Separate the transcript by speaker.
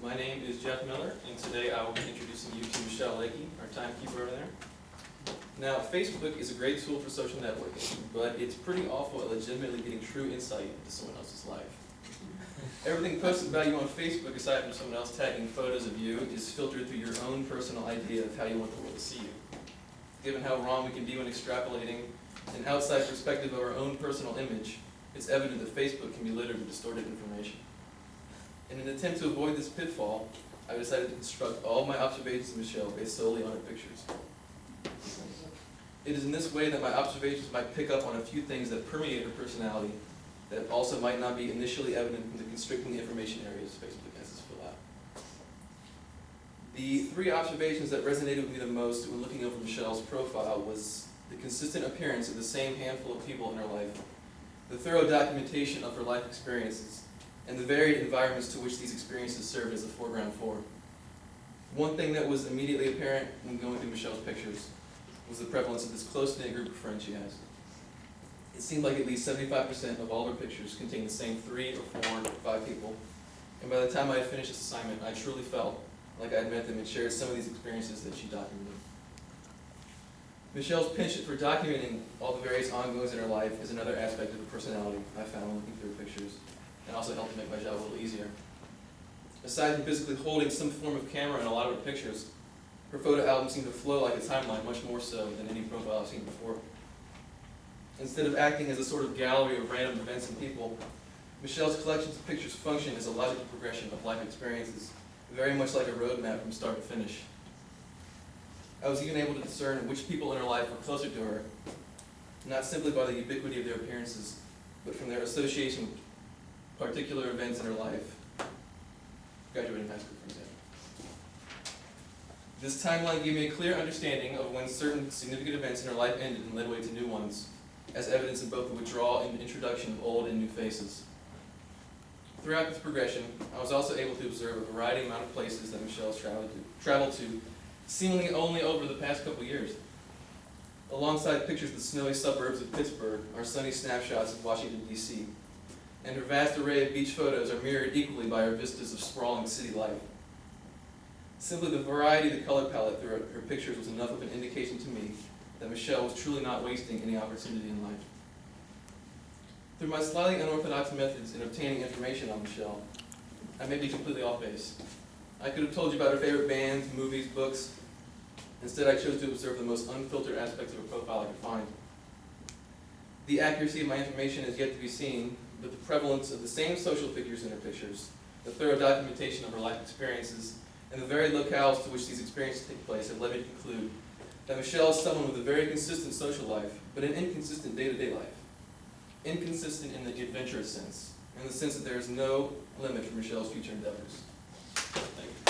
Speaker 1: My name is Jeff Miller, and today I will be introducing you to Michelle Lakey, our timekeeper over there. Now, Facebook is a great tool for social networking, but it's pretty awful at legitimately getting true insight into someone else's life. Everything posted about you on Facebook, aside from someone else tagging photos of you, is filtered through your own personal idea of how you want the world to see you. Given how wrong we can be when extrapolating an outside perspective of our own personal image, it's evident that Facebook can be littered with distorted information. In an attempt to avoid this pitfall, I decided to construct all of my observations of Michelle based solely on her pictures. It is in this way that my observations might pick up on a few things that permeate her personality that also might not be initially evident from the constricting information areas Facebook has us fill out. The three observations that resonated with me the most when looking over Michelle's profile was the consistent appearance of the same handful of people in her life, the thorough documentation of her life experiences, and the varied environments to which these experiences served as a foreground for. One thing that was immediately apparent when going through Michelle's pictures was the prevalence of this close-knit group of friends she has. It seemed like at least 75% of all her pictures contained the same 3 or 4 or 5 people, and by the time I had finished this assignment, I truly felt like I had met them and shared some of these experiences that she documented. Michelle's penchant for documenting all the various ongoings in her life is another aspect of her personality I found when looking through her pictures, and also helped to make my job a little easier. Aside from physically holding some form of camera in a lot of her pictures, her photo album seemed to flow like a timeline much more so than any profile I've seen before. Instead of acting as a sort of gallery of random events and people, Michelle's collections of pictures function as a logical progression of life experiences, very much like a roadmap from start to finish. I was even able to discern which people in her life were closer to her, not simply by the ubiquity of their appearances, but from their association with particular events in her life, graduating high school, for example. This timeline gave me a clear understanding of when certain significant events in her life ended and led way to new ones, as evidence in both the withdrawal and introduction of old and new faces. Throughout this progression, I was also able to observe a variety amount of places that Michelle has traveled to, seemingly only over the past couple years. Alongside pictures of the snowy suburbs of Pittsburgh are sunny snapshots of Washington, D.C., and her vast array of beach photos are mirrored equally by her vistas of sprawling city life. Simply the variety of the color palette through her pictures was enough of an indication to me that Michelle was truly not wasting any opportunity in life. Through my slightly unorthodox methods in obtaining information on Michelle, I may be completely off base. I could have told you about her favorite bands, movies, books. Instead, I chose to observe the most unfiltered aspects of her profile I could find. The accuracy of my information is yet to be seen, but the prevalence of the same social figures in her pictures, the thorough documentation of her life experiences, and the varied locales to which these experiences take place have led me to conclude that Michelle is someone with a very consistent social life, but an inconsistent day-to-day life. Inconsistent in the adventurous sense, in the sense that there is no limit for Michelle's future endeavors. Thank you.